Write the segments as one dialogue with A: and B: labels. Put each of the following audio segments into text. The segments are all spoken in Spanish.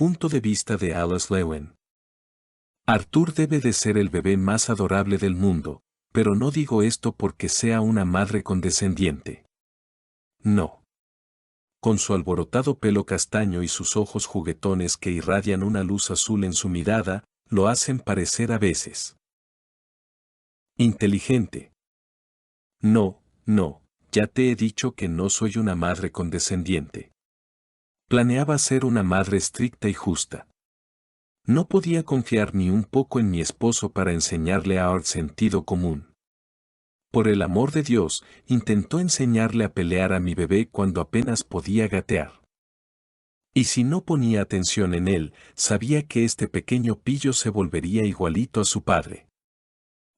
A: punto de vista de Alice Lewin. Arthur debe de ser el bebé más adorable del mundo, pero no digo esto porque sea una madre condescendiente. No. Con su alborotado pelo castaño y sus ojos juguetones que irradian una luz azul en su mirada, lo hacen parecer a veces inteligente. No, no, ya te he dicho que no soy una madre condescendiente. Planeaba ser una madre estricta y justa. No podía confiar ni un poco en mi esposo para enseñarle a Art sentido común. Por el amor de Dios, intentó enseñarle a pelear a mi bebé cuando apenas podía gatear. Y si no ponía atención en él, sabía que este pequeño pillo se volvería igualito a su padre.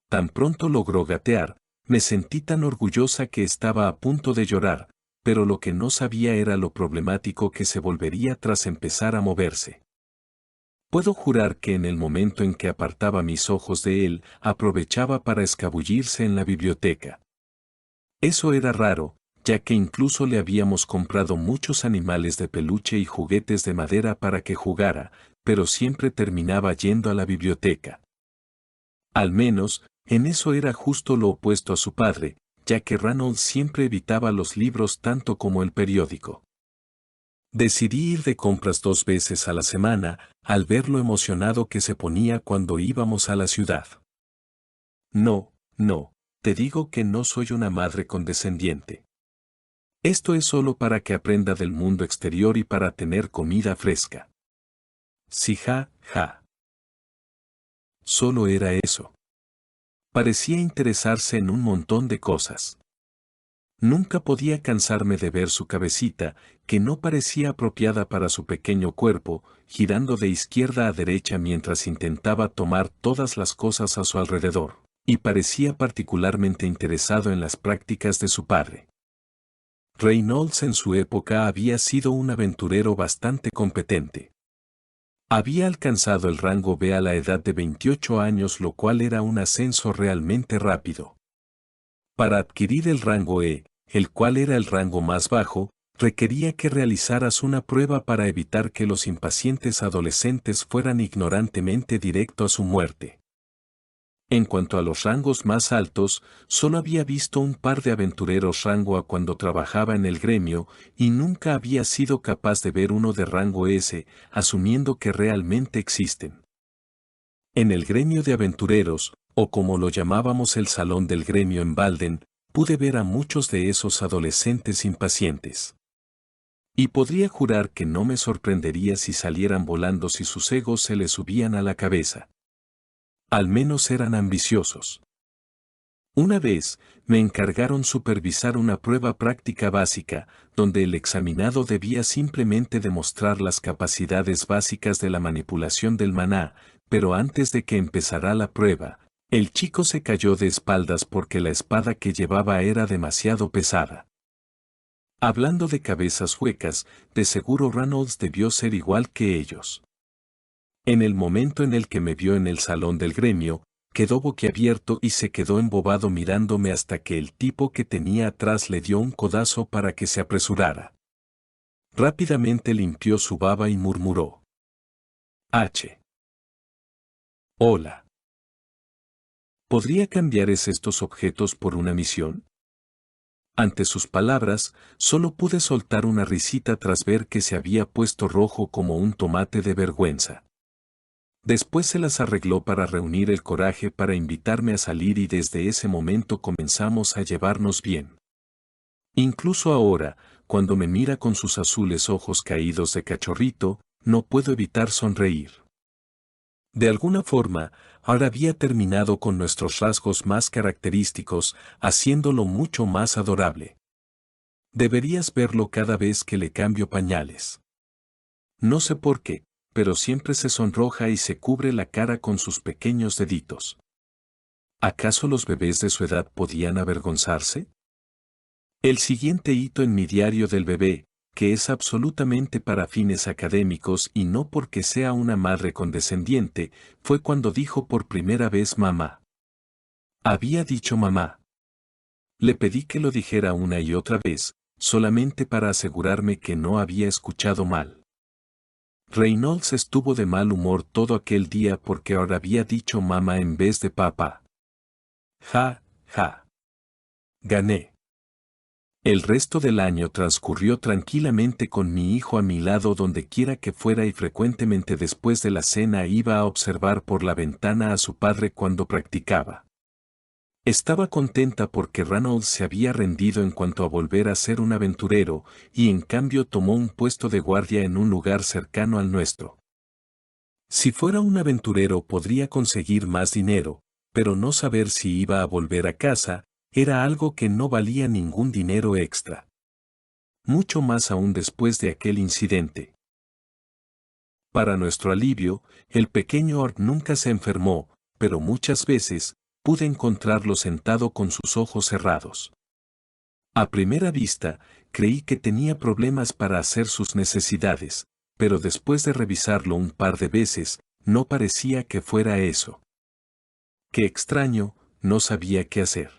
A: Tan pronto logró gatear, me sentí tan orgullosa que estaba a punto de llorar, pero lo que no sabía era lo problemático que se volvería tras empezar a moverse. Puedo jurar que en el momento en que apartaba mis ojos de él, aprovechaba para escabullirse en la biblioteca. Eso era raro, ya que incluso le habíamos comprado muchos animales de peluche y juguetes de madera para que jugara, pero siempre terminaba yendo a la biblioteca. Al menos, en eso era justo lo opuesto a su padre, ya que Ranald siempre evitaba los libros tanto como el periódico. Decidí ir de compras 2 veces a la semana, al ver lo emocionado que se ponía cuando íbamos a la ciudad. No, no, te digo que no soy una madre condescendiente. Esto es solo para que aprenda del mundo exterior y para tener comida fresca. Sí, ja, ja. Solo era eso. Parecía interesarse en un montón de cosas. Nunca podía cansarme de ver su cabecita, que no parecía apropiada para su pequeño cuerpo, girando de izquierda a derecha mientras intentaba tomar todas las cosas a su alrededor, y parecía particularmente interesado en las prácticas de su padre. Reynolds en su época había sido un aventurero bastante competente. Había alcanzado el rango B a la edad de 28 años, lo cual era un ascenso realmente rápido. Para adquirir el rango E, el cual era el rango más bajo, requería que realizaras una prueba para evitar que los impacientes adolescentes fueran ignorantemente directo a su muerte. En cuanto a los rangos más altos, solo había visto un par de aventureros rango A cuando trabajaba en el gremio, y nunca había sido capaz de ver uno de rango S, asumiendo que realmente existen. En el gremio de aventureros, o como lo llamábamos el salón del gremio en Balden, pude ver a muchos de esos adolescentes impacientes. Y podría jurar que no me sorprendería si salieran volando si sus egos se les subían a la cabeza. Al menos eran ambiciosos. Una vez, me encargaron supervisar una prueba práctica básica, donde el examinado debía simplemente demostrar las capacidades básicas de la manipulación del maná, pero antes de que empezara la prueba, el chico se cayó de espaldas porque la espada que llevaba era demasiado pesada. Hablando de cabezas huecas, de seguro Reynolds debió ser igual que ellos. En el momento en el que me vio en el salón del gremio, quedó boquiabierto y se quedó embobado mirándome hasta que el tipo que tenía atrás le dio un codazo para que se apresurara. Rápidamente limpió su baba y murmuró: Hola. ¿Podría cambiares estos objetos por una misión? Ante sus palabras, solo pude soltar una risita tras ver que se había puesto rojo como un tomate de vergüenza. Después se las arregló para reunir el coraje para invitarme a salir y desde ese momento comenzamos a llevarnos bien. Incluso ahora, cuando me mira con sus azules ojos caídos de cachorrito, no puedo evitar sonreír. De alguna forma, ahora había terminado con nuestros rasgos más característicos, haciéndolo mucho más adorable. Deberías verlo cada vez que le cambio pañales. No sé por qué, pero siempre se sonroja y se cubre la cara con sus pequeños deditos. ¿Acaso los bebés de su edad podían avergonzarse? El siguiente hito en mi diario del bebé, que es absolutamente para fines académicos y no porque sea una madre condescendiente, fue cuando dijo por primera vez mamá. Había dicho mamá. Le pedí que lo dijera una y otra vez, solamente para asegurarme que no había escuchado mal. Reynolds estuvo de mal humor todo aquel día porque ahora había dicho mamá en vez de papá. Ja, ja. Gané. El resto del año transcurrió tranquilamente con mi hijo a mi lado donde quiera que fuera y frecuentemente después de la cena iba a observar por la ventana a su padre cuando practicaba. Estaba contenta porque Reynolds se había rendido en cuanto a volver a ser un aventurero, y en cambio tomó un puesto de guardia en un lugar cercano al nuestro. Si fuera un aventurero podría conseguir más dinero, pero no saber si iba a volver a casa, era algo que no valía ningún dinero extra. Mucho más aún después de aquel incidente. Para nuestro alivio, el pequeño Art nunca se enfermó, pero muchas veces, pude encontrarlo sentado con sus ojos cerrados. A primera vista, creí que tenía problemas para hacer sus necesidades, pero después de revisarlo un par de veces, no parecía que fuera eso. Qué extraño, no sabía qué hacer.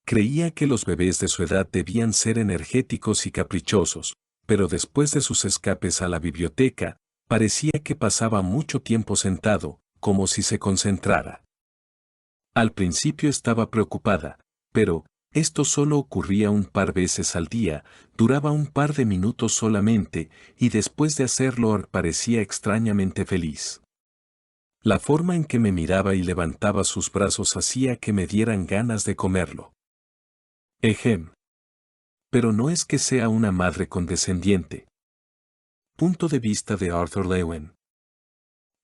A: Creía que los bebés de su edad debían ser energéticos y caprichosos, pero después de sus escapes a la biblioteca, parecía que pasaba mucho tiempo sentado, como si se concentrara. Al principio estaba preocupada, pero esto solo ocurría un par veces al día, duraba un par de minutos solamente, y después de hacerlo parecía extrañamente feliz. La forma en que me miraba y levantaba sus brazos hacía que me dieran ganas de comerlo. Ejem. Pero no es que sea una madre condescendiente. Punto de vista de Arthur Lewen.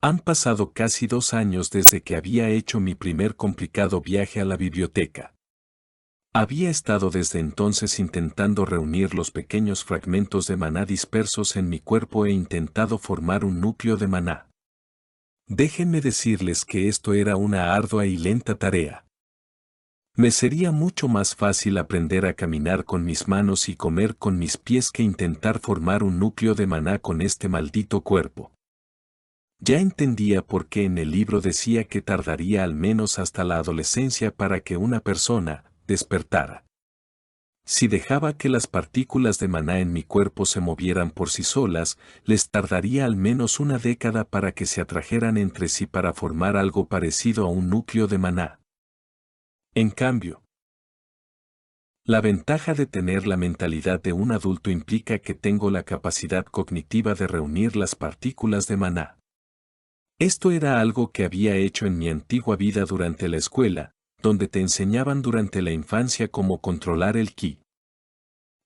A: Han pasado casi 2 años desde que había hecho mi primer complicado viaje a la biblioteca. Había estado desde entonces intentando reunir los pequeños fragmentos de maná dispersos en mi cuerpo e intentado formar un núcleo de maná. Déjenme decirles que esto era una ardua y lenta tarea. Me sería mucho más fácil aprender a caminar con mis manos y comer con mis pies que intentar formar un núcleo de maná con este maldito cuerpo. Ya entendía por qué en el libro decía que tardaría al menos hasta la adolescencia para que una persona despertara. Si dejaba que las partículas de maná en mi cuerpo se movieran por sí solas, les tardaría al menos una década para que se atrajeran entre sí para formar algo parecido a un núcleo de maná. En cambio, la ventaja de tener la mentalidad de un adulto implica que tengo la capacidad cognitiva de reunir las partículas de maná. Esto era algo que había hecho en mi antigua vida durante la escuela, donde te enseñaban durante la infancia cómo controlar el ki.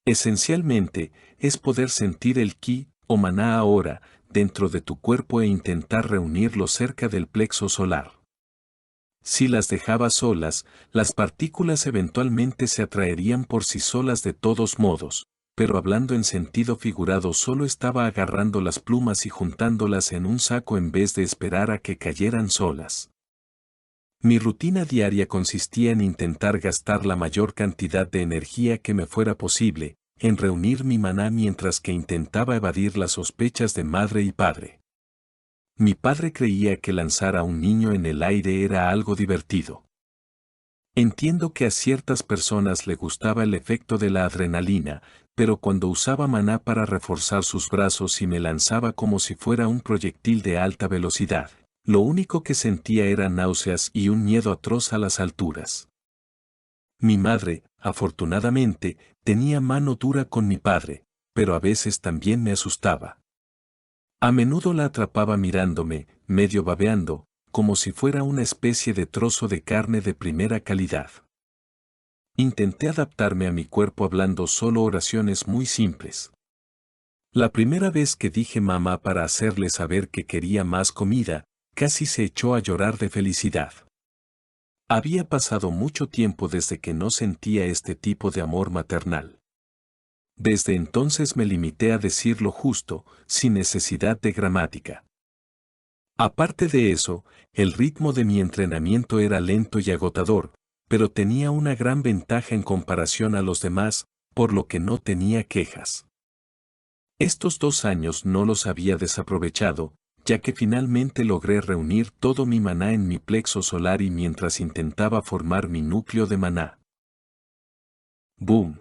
A: Esencialmente, es poder sentir el ki, o maná ahora, dentro de tu cuerpo e intentar reunirlo cerca del plexo solar. Si las dejabas solas, las partículas eventualmente se atraerían por sí solas de todos modos, pero hablando en sentido figurado solo estaba agarrando las plumas y juntándolas en un saco en vez de esperar a que cayeran solas. Mi rutina diaria consistía en intentar gastar la mayor cantidad de energía que me fuera posible, en reunir mi maná mientras que intentaba evadir las sospechas de madre y padre. Mi padre creía que lanzar a un niño en el aire era algo divertido. Entiendo que a ciertas personas le gustaba el efecto de la adrenalina, pero cuando usaba maná para reforzar sus brazos y me lanzaba como si fuera un proyectil de alta velocidad, lo único que sentía eran náuseas y un miedo atroz a las alturas. Mi madre, afortunadamente, tenía mano dura con mi padre, pero a veces también me asustaba. A menudo la atrapaba mirándome, medio babeando, como si fuera una especie de trozo de carne de primera calidad. Intenté adaptarme a mi cuerpo hablando solo oraciones muy simples. La primera vez que dije mamá para hacerle saber que quería más comida, casi se echó a llorar de felicidad. Había pasado mucho tiempo desde que no sentía este tipo de amor maternal. Desde entonces me limité a decir lo justo, sin necesidad de gramática. Aparte de eso, el ritmo de mi entrenamiento era lento y agotador, pero tenía una gran ventaja en comparación a los demás, por lo que no tenía quejas. Estos 2 años no los había desaprovechado, ya que finalmente logré reunir todo mi maná en mi plexo solar y mientras intentaba formar mi núcleo de maná. ¡Boom!